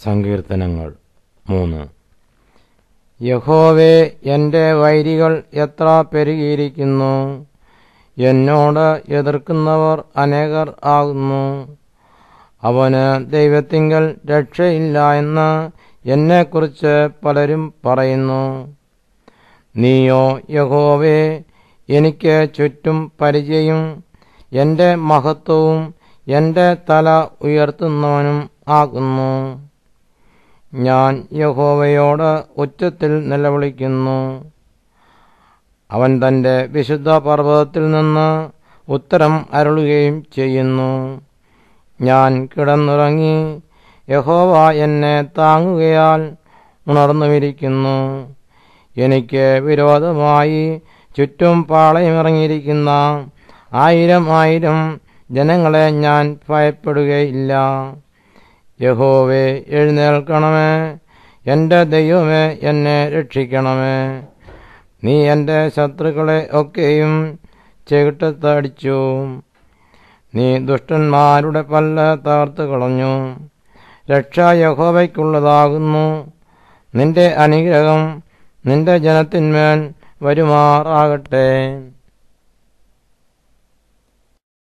സങ്കീർത്തനങ്ങൾ 3. യഹോവേ, എൻ്റെ വൈരികൾ എത്ര പെരുകിയിരിക്കുന്നു! എന്നോട് എതിർക്കുന്നവർ അനേകർ ആകുന്നു. അവന് ദൈവത്തിങ്കൽ രക്ഷയില്ല എന്ന് എന്നെക്കുറിച്ച് പലരും പറയുന്നു. നീയോ യഹോവേ, എനിക്ക് ചുറ്റും പരിചയും എൻ്റെ മഹത്വവും എൻ്റെ തല ഉയർത്തുന്നവനും ആകുന്നു. ഞാൻ യഹോവയോട് ഉച്ചത്തിൽ നിലവിളിക്കുന്നു. അവൻ തൻ്റെ വിശുദ്ധ പർവ്വതത്തിൽ നിന്ന് ഉത്തരം അരുളുകയും ചെയ്യുന്നു. ഞാൻ കിടന്നുറങ്ങി, യഹോവ എന്നെ താങ്ങുകയാൽ ഉണർന്നുമിരിക്കുന്നു. എനിക്ക് വിരോധമായി ചുറ്റും പാളയമിറങ്ങിയിരിക്കുന്ന 1000 ജനങ്ങളെ ഞാൻ ഭയപ്പെടുകയില്ല. യഹോവേ, എഴുന്നേൽക്കണമേ! എൻ്റെ ദൈവമേ, എന്നെ രക്ഷിക്കണമേ! നീ എൻ്റെ ശത്രുക്കളെ ഒക്കെയും ചെകിട്ടത്തടിച്ചു. നീ ദുഷ്ടന്മാരുടെ പല്ല് തകർത്തു കളഞ്ഞു. രക്ഷ യഹോവയ്ക്കുള്ളതാകുന്നു. നിന്റെ അനുഗ്രഹം നിന്റെ ജനത്തിന്മേൽ വരുമാറാകട്ടെ.